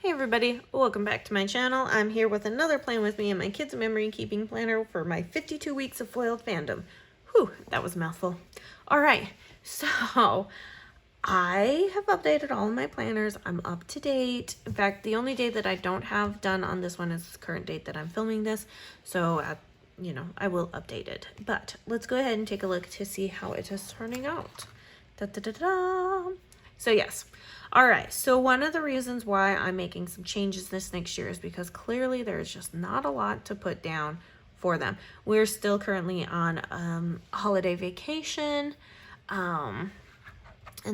Hey everybody, welcome back to my channel. I'm here with another Plan With Me and my kids' memory keeping planner for my 52 weeks of foiled fandom. Whew, that was a mouthful. Alright, so I have updated all of my planners. I'm up to date. In fact, the only date that I don't have done on this one is the current date that I'm filming this. So, I will update it. But let's go ahead and take a look to see how it is turning out. Da-da-da-da! So yes. All right, so one of the reasons why I'm making some changes this next year is because clearly there's just not a lot to put down for them. We're still currently on holiday vacation and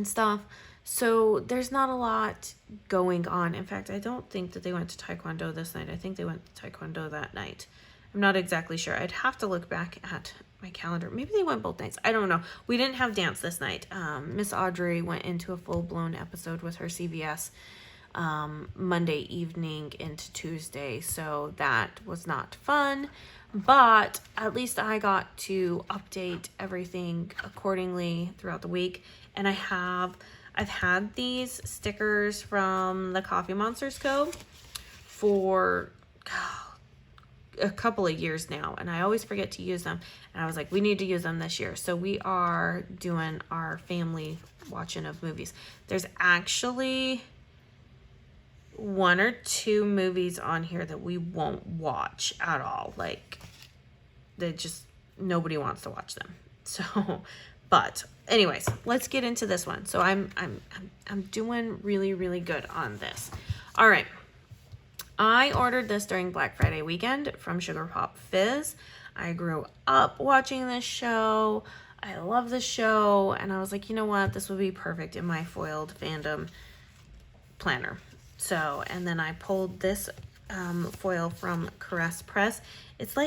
stuff, so there's not a lot going on. In fact, I don't think that they went to Taekwondo this night. I think they went to Taekwondo that night. I'm not exactly sure. I'd have to look back at my calendar. Maybe they went both nights. I don't know. We didn't have dance this night. Miss Audrey went into a full-blown episode with her CVS Monday evening into Tuesday, so that was not fun. But at least I got to update everything accordingly throughout the week. And I've had these stickers from the Coffee Monsters Co. for a couple of years now, and I always forget to use them, and I was like, we need to use them this year. So we are doing our family watching of movies. There's actually 1 or 2 movies on here that we won't watch at all. Like, they just, nobody wants to watch them. So, but anyways, let's get into this one. So I'm doing really, really good on this. All right. I ordered this during Black Friday weekend from Sugar Pop Fizz. I grew up watching this show. I love this show. And I was like, you know what? This would be perfect in my foiled fandom planner. So, and then I pulled this foil from Caress Press. It's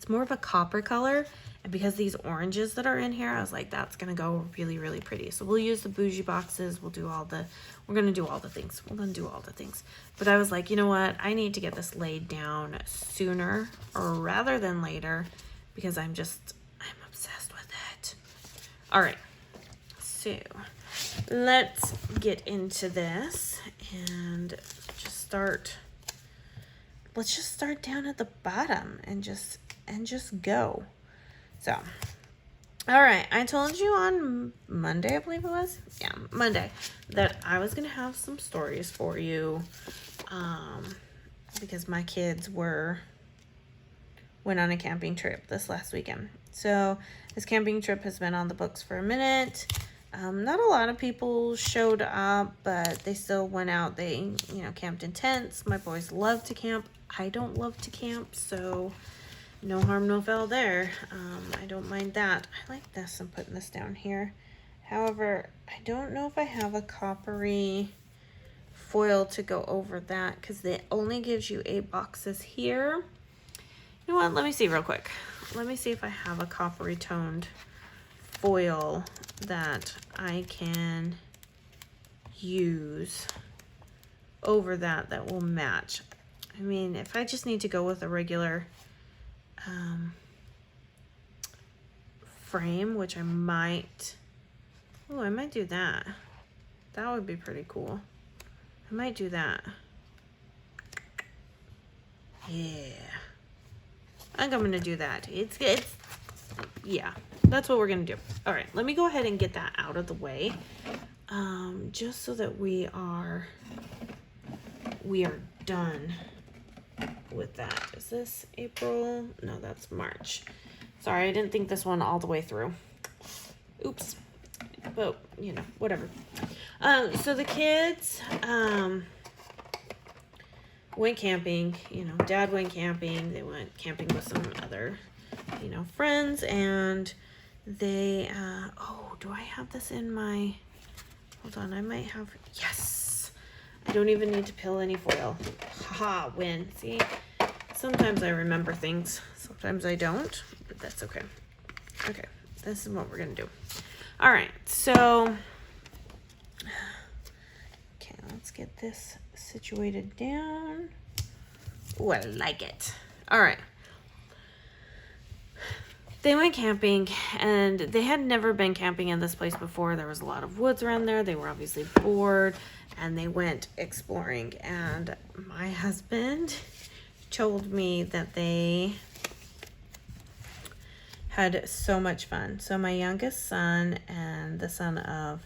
more of a copper color. And because these oranges that are in here, I was like, that's going to go really, really pretty. So we'll use the bougie boxes. We're going to do all the things. We're going to do all the things. But I was like, you know what? I need to get this laid down sooner or rather than later because I'm obsessed with it. All right. So let's get into this and let's just start down at the bottom and just go. So, all right, I told you on Monday, I believe it was, yeah, Monday, that I was going to have some stories for you, because my kids went on a camping trip this last weekend. So, this camping trip has been on the books for a minute. Not a lot of people showed up, but they still went out. They, camped in tents. My boys love to camp. I don't love to camp, so no harm, no foul there. I don't mind that. I like this. I'm putting this down here. However, I don't know if I have a coppery foil to go over that because it only gives you 8 boxes here. You know what? Let me see real quick. Let me see if I have a coppery toned foil that I can use over that will match. I mean, if I just need to go with a regular frame, which I might do that. That would be pretty cool. I might do that. Yeah. I think I'm gonna do that. Yeah, that's what we're gonna do. All right, let me go ahead and get that out of the way, just so that we are done with that. Is this April? No, that's March. Sorry, I didn't think this one all the way through. Oops. But, whatever. So the kids went camping. Dad went camping. They went camping with some other, friends. And they, do I have this in my, hold on, I might have, yes. I don't even need to peel any foil. Haha, win. See? Sometimes I remember things. Sometimes I don't, but that's okay. Okay, this is what we're going to do. All right, so, okay, let's get this situated down. Oh, I like it. All right. they went camping, and they had never been camping in this place before. There was a lot of woods around there. They were obviously bored, and they went exploring. And my husband told me that they had so much fun. So my youngest son and the son of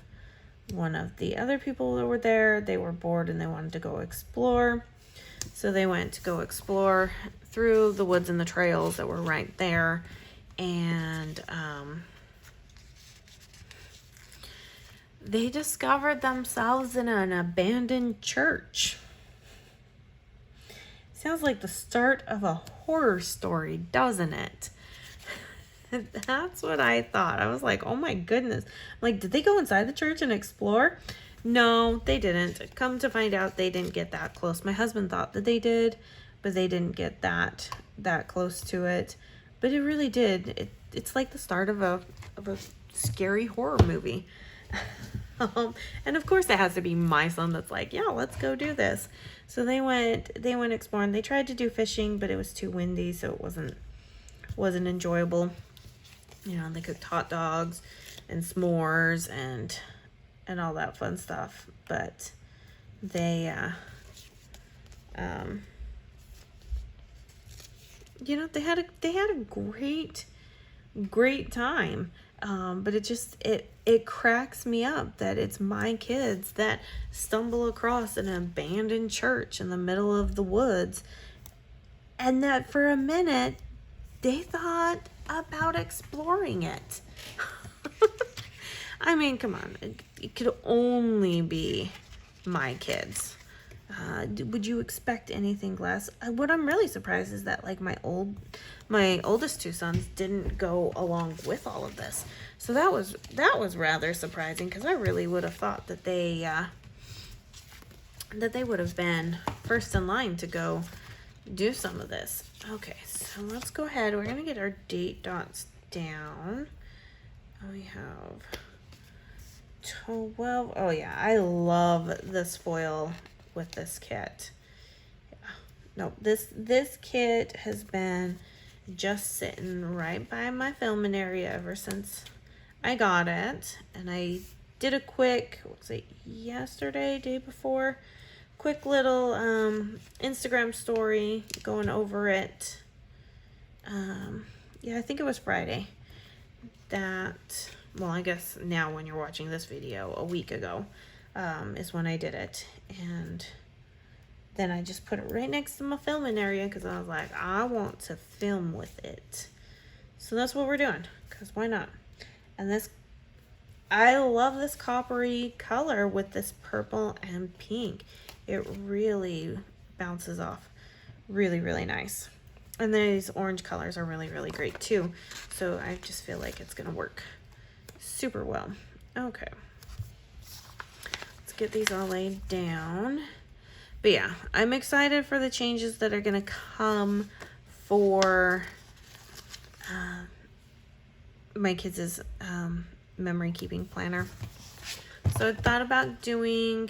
one of the other people that were there, they were bored and they wanted to go explore. So they went to go explore through the woods and the trails that were right there. And they discovered themselves in an abandoned church. Sounds like the start of a horror story, doesn't it? That's what I thought. I was like, oh my goodness. Like, did they go inside the church and explore? No, they didn't. Come to find out, they didn't get that close. My husband thought that they did, but they didn't get that close to it. But it really did. It's like the start of a scary horror movie. And of course it has to be my son that's like, yeah, let's go do this. So they went exploring. They tried to do fishing, but it was too windy, so it wasn't enjoyable. You know, they cooked hot dogs and s'mores and all that fun stuff. But they you know, they had a great time. But it cracks me up that it's my kids that stumble across an abandoned church in the middle of the woods, and that for a minute they thought about exploring it. I mean, come on, it could only be my kids. Would you expect anything less? What I'm really surprised is that like my oldest two sons didn't go along with all of this. So that was rather surprising, because I really would have thought that they would have been first in line to go do some of this. Okay, so let's go ahead. We're gonna get our date dots down. We have 12. Oh yeah, I love this foil with this kit. No, this kit has been just sitting right by my filming area ever since I got it. And I did a quick, what was it, yesterday, day before, quick little Instagram story going over it. Yeah, I think it was Friday. That, well, I guess now when you're watching this video, a week ago is when I did it. And then I just put it right next to my filming area, because I was like, I want to film with it. So that's what we're doing, because why not? And this, I love this coppery color with this purple and pink. It really bounces off really, really nice. And these orange colors are really, really great too. So I just feel like it's gonna work super well. Okay. Let's get these all laid down. But yeah, I'm excited for the changes that are gonna come for my kids' memory keeping planner. So I thought about doing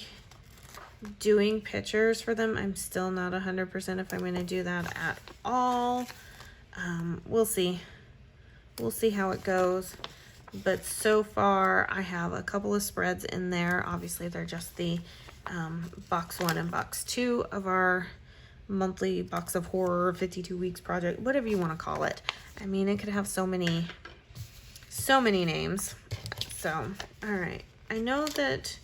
pictures for them. I'm still not 100% if I'm going to do that at all. We'll see. We'll see how it goes. But so far, I have a couple of spreads in there. Obviously, they're just the box 1 and box 2 of our monthly box of horror 52 weeks project, whatever you want to call it. I mean, it could have so many names. So, all right. I know that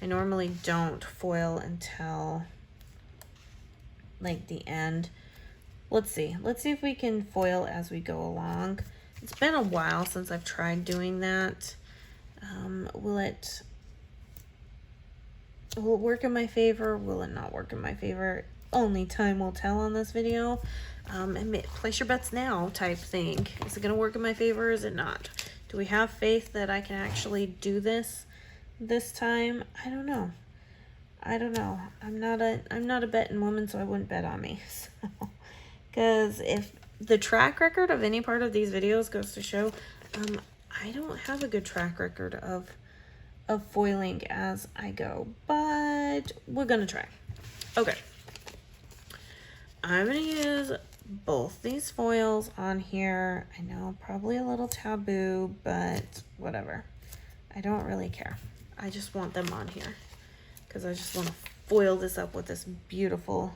I normally don't foil until like the end. Let's see if we can foil as we go along. It's been a while since I've tried doing that. Will it work in my favor? Will it not work in my favor? Only time will tell on this video. And place your bets now type thing. Is it gonna work in my favor or is it not? Do we have faith that I can actually do this time? I don't know. I'm not a betting woman, so I wouldn't bet on me. So, because if the track record of any part of these videos goes to show, I don't have a good track record of foiling as I go, but we're gonna try. Okay, I'm gonna use both these foils on here. I know, probably a little taboo, but whatever. I don't really care. I just want them on here because I just want to foil this up with this beautiful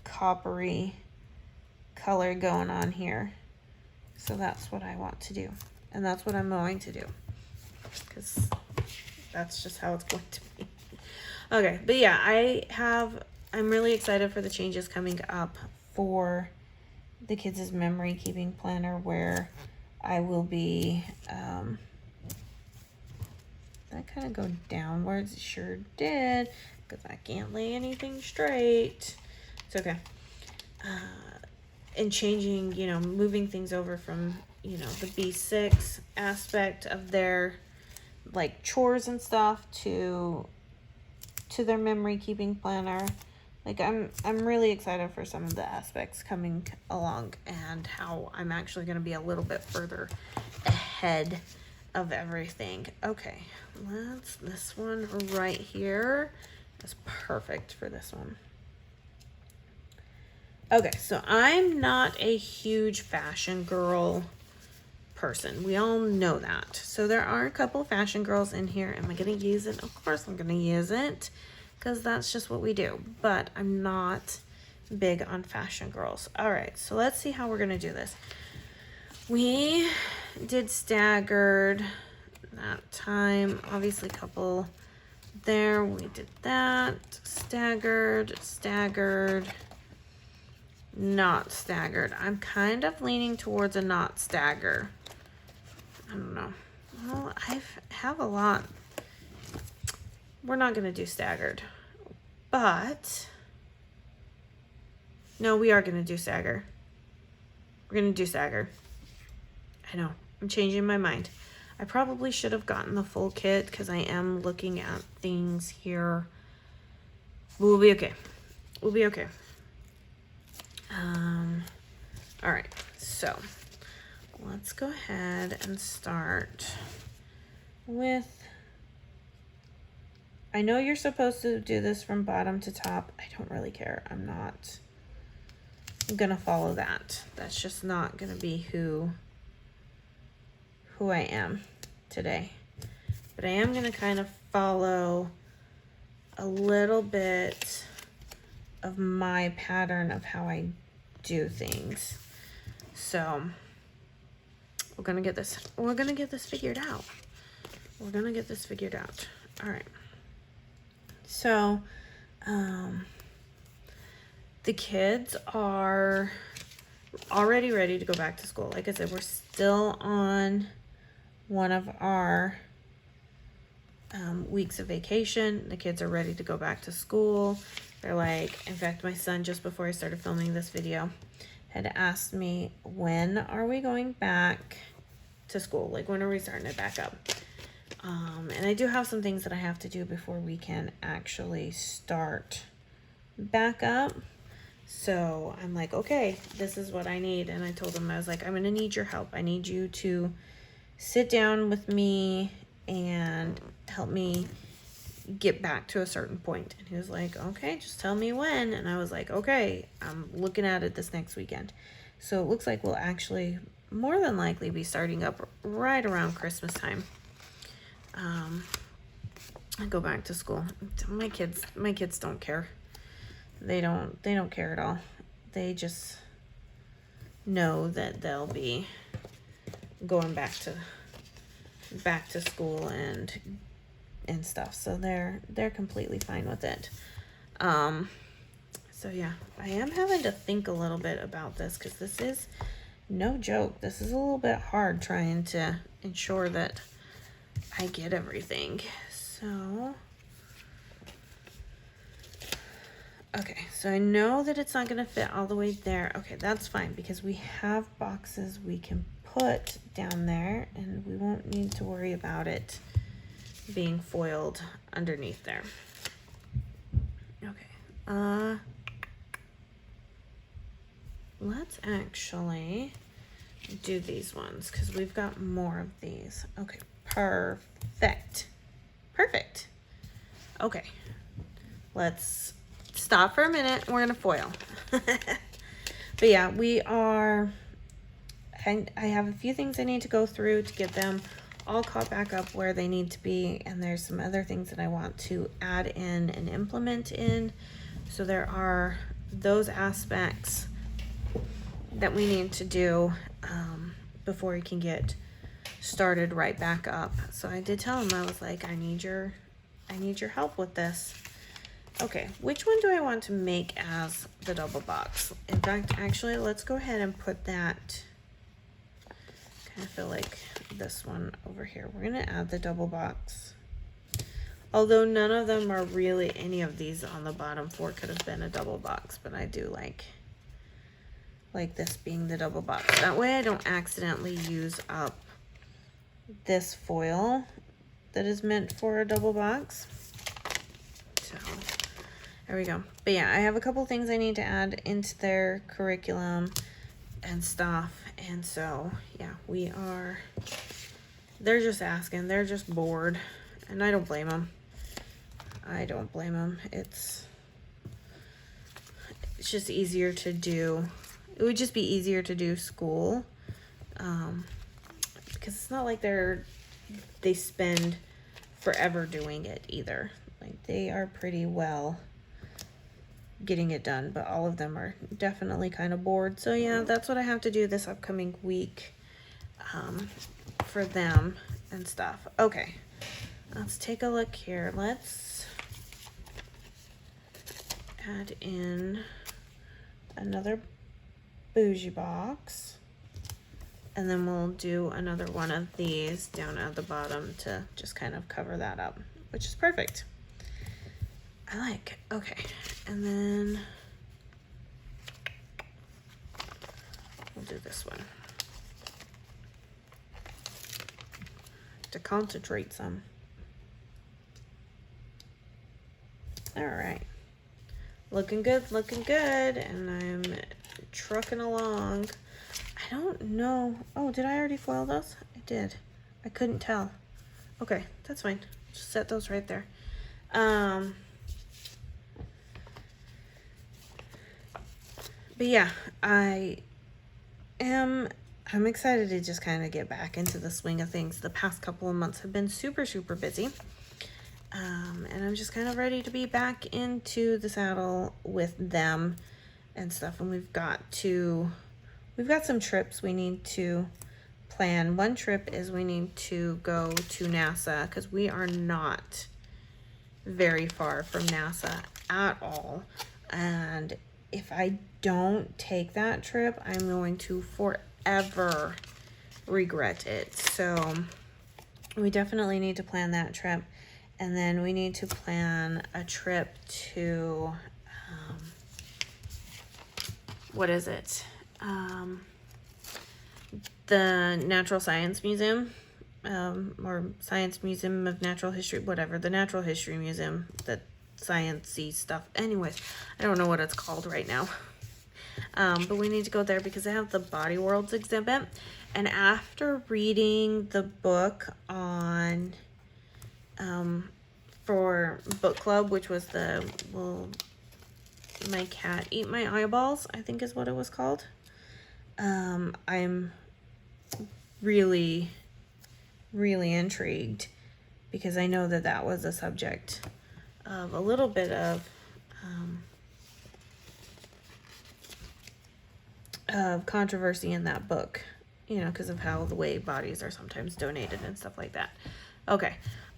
coppery color going on here. So that's what I want to do. And that's what I'm going to do because that's just how it's going to be. Okay, but yeah, I'm really excited for the changes coming up for the kids' memory keeping planner, where I will be, that kind of go downwards. It sure did, because I can't lay anything straight. It's okay. And changing, you know, moving things over from, you know, the B6 aspect of their like chores and stuff to their memory keeping planner. Like I'm really excited for some of the aspects coming along and how I'm actually going to be a little bit further ahead of everything. Okay, this one right here is perfect for this one. Okay, so I'm not a huge fashion girl person. We all know that. So there are a couple fashion girls in here. Am I going to use it? Of course I'm going to use it, because that's just what we do. But I'm not big on fashion girls. All right, so let's see how we're going to do this. We did staggered that time. Obviously, couple there. We did that. Staggered, staggered, not staggered. I'm kind of leaning towards a not stagger. I don't know. Well, I have a lot. We're not going to do staggered, but no, we are going to do stagger. We're going to do stagger. I know, I'm changing my mind. I probably should have gotten the full kit because I am looking at things here. We'll be okay. We'll be okay. All right, so let's go ahead and start with, I know you're supposed to do this from bottom to top. I don't really care. I'm not gonna follow that. That's just not gonna be who I am today. But I am gonna kind of follow a little bit of my pattern of how I do things. So we're gonna get this figured out. We're gonna get this figured out. All right. So the kids are already ready to go back to school. Like I said, we're still on one of our weeks of vacation. The kids are ready to go back to school. They're like, in fact, my son, just before I started filming this video, had asked me, when are we going back to school? Like, when are we starting it back up? And I do have some things that I have to do before we can actually start back up. So I'm like, okay, this is what I need. And I told him, I was like, I'm going to need your help. I need you to sit down with me and help me get back to a certain point. And he was like, okay, just tell me when. And I was like, okay, I'm looking at it this next weekend. So it looks like we'll actually more than likely be starting up right around Christmas time. I go back to school. My kids don't care. They don't care at all. They just know that they'll be going back to school and stuff. So they're completely fine with it. So yeah, I am having to think a little bit about this because this is no joke. This is a little bit hard trying to ensure that I get everything. So okay, so I know that it's not going to fit all the way there. Okay, that's fine because we have boxes we can put down there and we won't need to worry about it being foiled underneath there. Okay, let's actually do these ones because we've got more of these. Okay, perfect. Okay, let's stop for a minute. We're gonna foil. But yeah, I have a few things I need to go through to get them all caught back up where they need to be, and there's some other things that I want to add in and implement in. So there are those aspects that we need to do before we can get started right back up. So I did tell him, I was like, I need your help with this. Okay, which one do I want to make as the double box? In fact, actually, let's go ahead and put that. I feel like this one over here. We're gonna add the double box. Although none of them are really, any of these on the bottom 4 could have been a double box, but I do like this being the double box. That way I don't accidentally use up this foil that is meant for a double box. So there we go. But yeah, I have a couple things I need to add into their curriculum and stuff. And so, yeah, they're just asking, they're just bored, and I don't blame them. I don't blame them. It's just easier to do. It would just be easier to do school, because it's not like they spend forever doing it either. Like, they are pretty well getting it done, but all of them are definitely kind of bored. So yeah, that's what I have to do this upcoming week for them and stuff. Okay, let's take a look here. Let's add in another bougie box, and then we'll do another one of these down at the bottom to just kind of cover that up, which is perfect. I like. Okay, and then we'll do this one to concentrate some. All right, looking good, and I'm trucking along. I don't know. Oh, did I already foil those? I did. I couldn't tell. Okay, that's fine. Just set those right there. But yeah, I'm excited to just kind of get back into the swing of things. The past couple of months have been super, super busy. And I'm just kind of ready to be back into the saddle with them and stuff. And we've got some trips we need to plan. One trip is we need to go to NASA, because we are not very far from NASA at all. And if I don't take that trip, I'm going to forever regret it. So we definitely need to plan that trip. And then we need to plan a trip to, what is it? The Natural Science Museum, or Science Museum of Natural History, whatever, the Natural History Museum, that science-y stuff. Anyways, I don't know what it's called right now. But we need to go there because they have the Body Worlds exhibit. And after reading the book on, for book club, which was the Will My Cat Eat My Eyeballs, I think is what it was called. I'm really, really intrigued, because I know that was a subject of a little bit of controversy in that book, you know, because of how the way bodies are sometimes donated and stuff like that. Okay,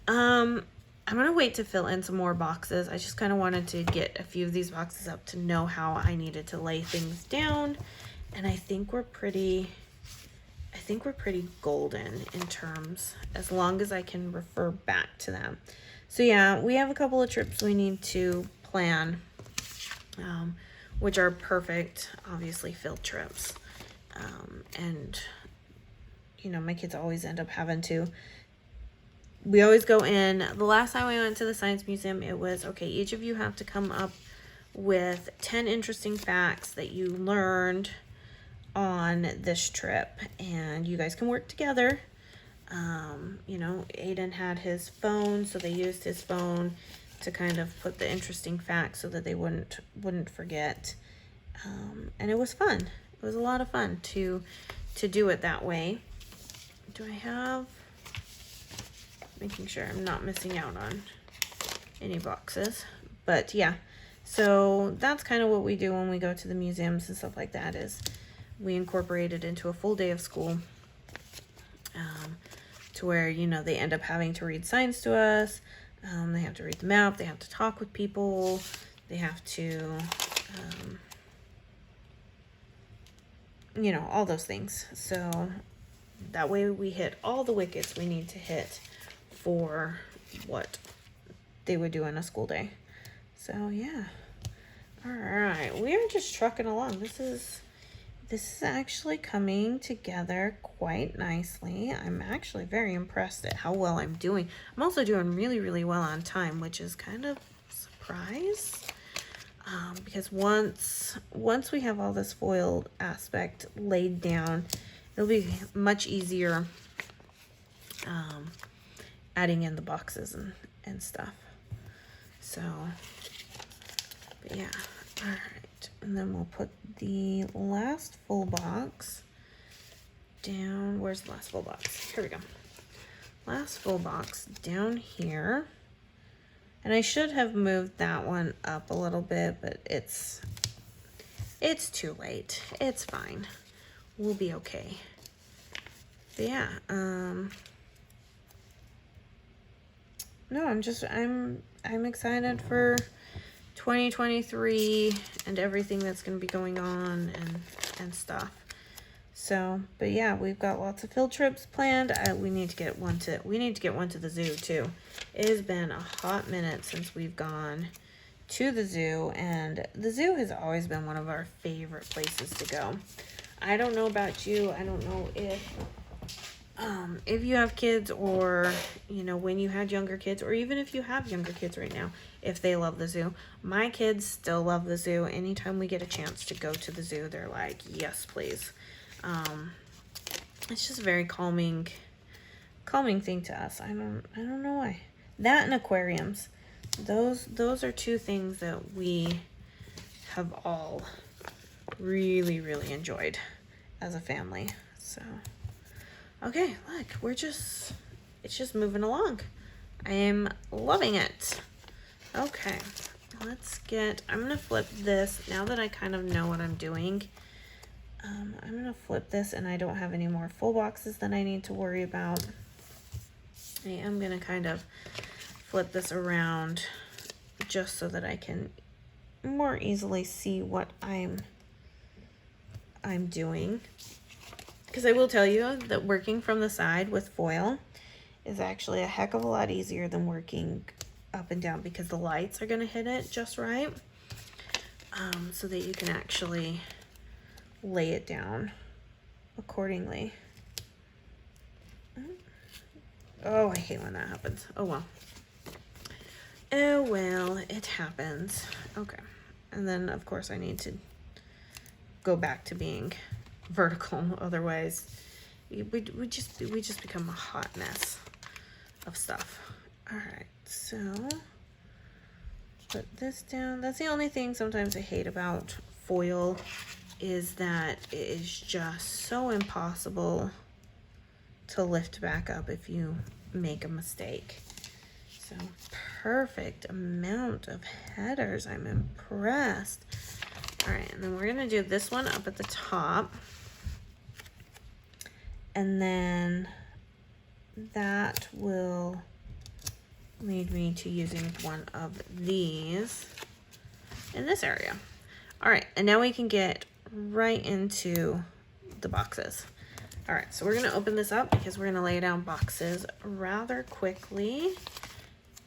I'm gonna wait to fill in some more boxes. I just kind of wanted to get a few of these boxes up to know how I needed to lay things down, and I think we're pretty golden in terms, as long as I can refer back to them. So yeah, we have a couple of trips we need to plan, which are perfect, obviously, field trips. And, you know, my kids always end up having to. We always go in. The last time we went to the Science Museum, it was, okay, each of you have to come up with 10 interesting facts that you learned on this trip, and you guys can work together. You know, Aiden had his phone, so they used his phone to kind of put the interesting facts so that they wouldn't forget. And it was fun. It was a lot of fun to do it that way. Do I have, making sure I'm not missing out on any boxes, but yeah, so that's kind of what we do when we go to the museums and stuff like that, is we incorporate it into a full day of school, to where, you know, they end up having to read signs to us, they have to read the map, they have to talk with people, they have to, you know, all those things. So that way we hit all the wickets we need to hit for what they would do in a school day. So yeah. All right, we are just trucking along. This is actually coming together quite nicely. I'm actually very impressed at how well I'm doing. I'm also doing really, really well on time, which is kind of a surprise. Because once we have all this foiled aspect laid down, it'll be much easier adding in the boxes and stuff. So, but yeah, all right. And then we'll put the last full box down. Where's the last full box? Here we go. Last full box down here. And I should have moved that one up a little bit, but it's too late. It's fine. We'll be okay. But yeah, no, I'm excited for 2023 and everything that's going to be going on and stuff. So, but yeah, we've got lots of field trips planned. We need to get one to the zoo too. It has been a hot minute since we've gone to the zoo, and the zoo has always been one of our favorite places to go. I don't know about you. I don't know if you have kids, or, you know, when you had younger kids, or even if you have younger kids right now, if they love the zoo. My kids still love the zoo. Anytime we get a chance to go to the zoo, they're like, yes, please. It's just a very calming thing to us. I don't know why. That and aquariums. Those are two things that we have all really, really enjoyed as a family. So, okay, look, it's just moving along. I am loving it. Okay, I'm gonna flip this now that I kind of know what I'm doing. I'm gonna flip this, and I don't have any more full boxes that I need to worry about. I am gonna kind of flip this around just so that I can more easily see what I'm doing. Because I will tell you that working from the side with foil is actually a heck of a lot easier than working up and down, because the lights are gonna hit it just right, so that you can actually lay it down accordingly. Oh, I hate when that happens. Oh well. Oh well, it happens. Okay. And then of course I need to go back to being vertical, otherwise we just become a hot mess of stuff. All right, so put this down. That's the only thing sometimes I hate about foil, is that it is just so impossible to lift back up if you make a mistake. So perfect amount of headers. I'm impressed. All right, and then we're gonna do this one up at the top, and then that will lead me to using one of these in this area. All right, and now we can get right into the boxes. All right, so we're gonna open this up because we're gonna lay down boxes rather quickly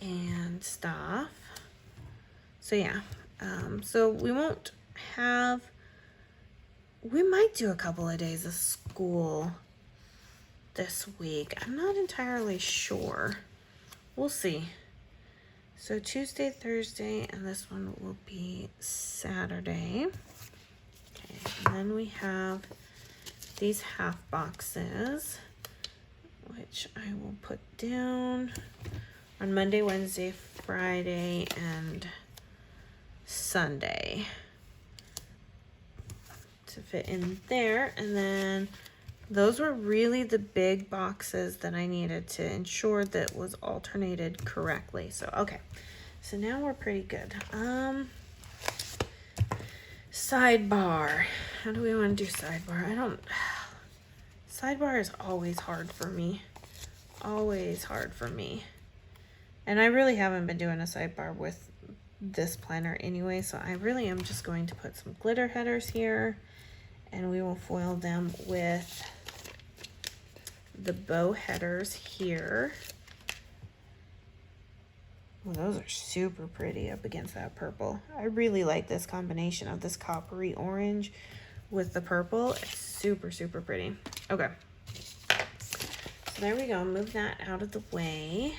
and stuff. So yeah, so we might do a couple of days of school this week. I'm not entirely sure. We'll see. So Tuesday, Thursday, and this one will be Saturday. Okay, and then we have these half boxes, which I will put down on Monday, Wednesday, Friday, and Sunday. to fit in there. And then those were really the big boxes that I needed to ensure that was alternated correctly. So, okay. So now we're pretty good. Sidebar. How do we want to do sidebar? Sidebar is always hard for me. Always hard for me. And I really haven't been doing a sidebar with this planner anyway, so I really am just going to put some glitter headers here, and we will foil them with the bow headers here. Well, those are super pretty up against that purple. I really like this combination of this coppery orange with the purple. It's super, super pretty. Okay. So there we go. Move that out of the way.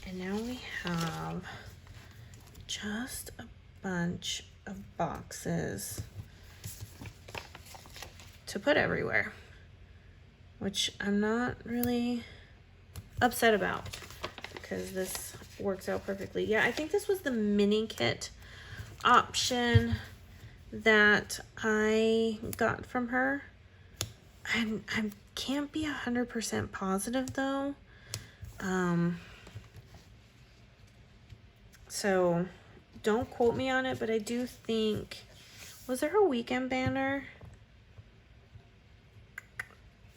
And now we have just a bunch of boxes to put everywhere, which I'm not really upset about because this works out perfectly. Yeah, I think this was the mini kit option that I got from her. I can't be 100% positive though. So don't quote me on it, but I do think, was there a weekend banner?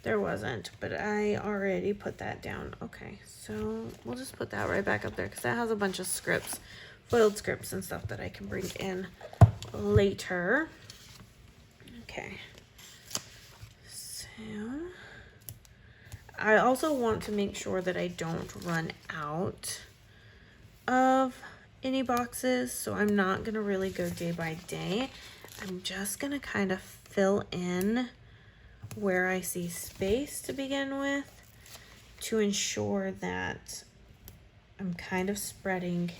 There wasn't, but I already put that down. Okay, so we'll just put that right back up there because that has a bunch of scripts, foiled scripts and stuff that I can bring in later. Okay, so I also want to make sure that I don't run out of any boxes, so I'm not gonna really go day by day. I'm just gonna kind of fill in where I see space to begin with to ensure that I'm kind of spreading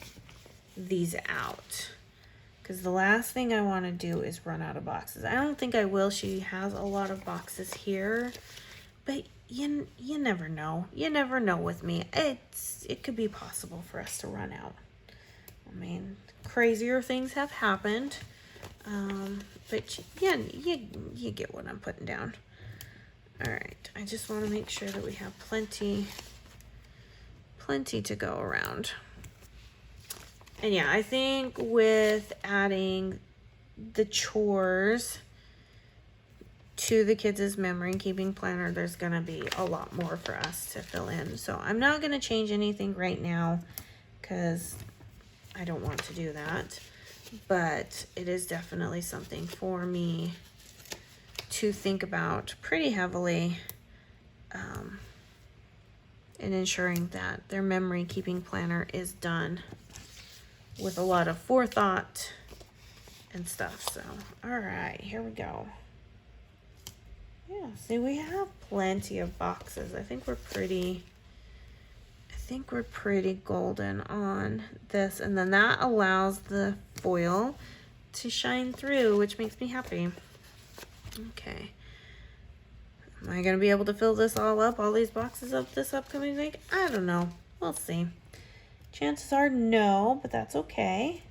these out, because the last thing I want to do is run out of boxes. I don't think I will. She has a lot of boxes here, but you never know. You never know with me. It could be possible for us to run out. I mean, crazier things have happened, but yeah, you get what I'm putting down. All right, I just want to make sure that we have plenty to go around. And yeah, I think with adding the chores to the kids' memory keeping planner, there's gonna be a lot more for us to fill in. So I'm not gonna change anything right now because I don't want to do that, but it is definitely something for me to think about pretty heavily in ensuring that their memory keeping planner is done with a lot of forethought and stuff. So, all right, here we go. Yeah, see, we have plenty of boxes. I think we're pretty golden on this, and then that allows the foil to shine through, which makes me happy. Okay. Am I gonna be able to fill this all up, all these boxes up this upcoming week? I don't know. We'll see. Chances are no, but that's okay.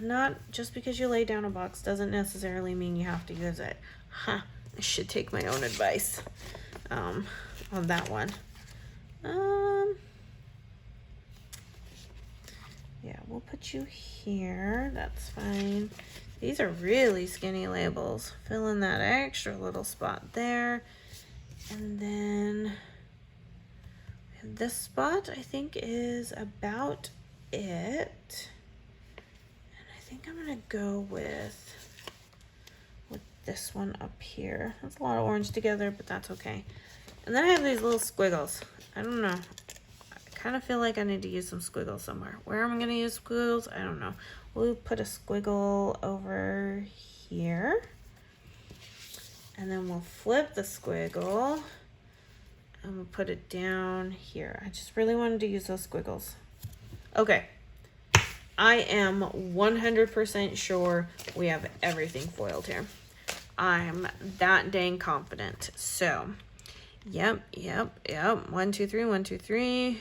Not just because you lay down a box doesn't necessarily mean you have to use it. Huh. I should take my own advice on that one. Yeah, we'll put you here. That's fine. These are really skinny labels. Fill in that extra little spot there. And then this spot, I think, is about it. And I think I'm gonna go with this one up here. That's a lot of orange together, but that's okay. And then I have these little squiggles. I don't know. I kind of feel like I need to use some squiggles somewhere. Where am I gonna use squiggles? I don't know. We'll put a squiggle over here. And then we'll flip the squiggle and we'll put it down here. I just really wanted to use those squiggles. Okay. I am 100% sure we have everything foiled here. I'm that dang confident. So, yep. 1, 2, 3, 1, 2, 3.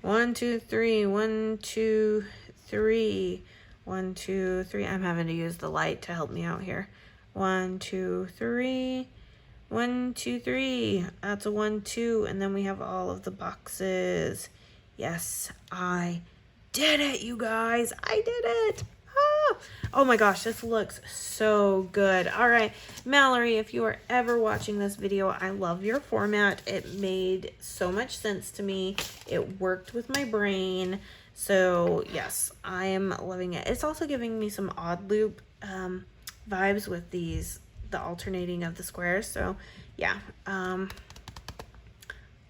1, 2, 3, 1, 2, 3. 1, 2, 3. I'm having to use the light to help me out here. 1, 2, 3. 1, 2, 3. That's a 1, 2. And then we have all of the boxes. Yes, I did it, you guys. I did it. Ah. Oh my gosh, this looks so good. All right, Mallory, if you are ever watching this video, I love your format. It made so much sense to me. It worked with my brain. So yes, I am loving it. It's also giving me some odd loop vibes with the alternating of the squares. So yeah, I'm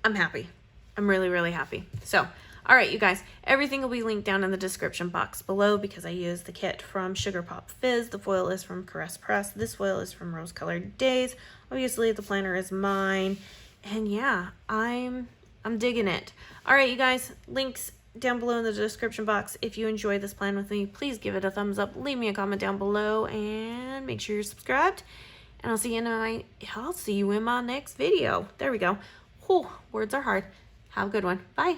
happy. I'm really, really happy. So, all right, you guys, everything will be linked down in the description box below because I used the kit from Sugar Pop Fizz. The foil is from Caress Press. This foil is from Rose Colored Days. Obviously, the planner is mine. And yeah, I'm digging it. All right, you guys, links down below in the description box. If you enjoyed this plan with me, please give it a thumbs up. Leave me a comment down below and make sure you're subscribed. And I'll see you in my next video. There we go. Whew, words are hard. Have a good one. Bye.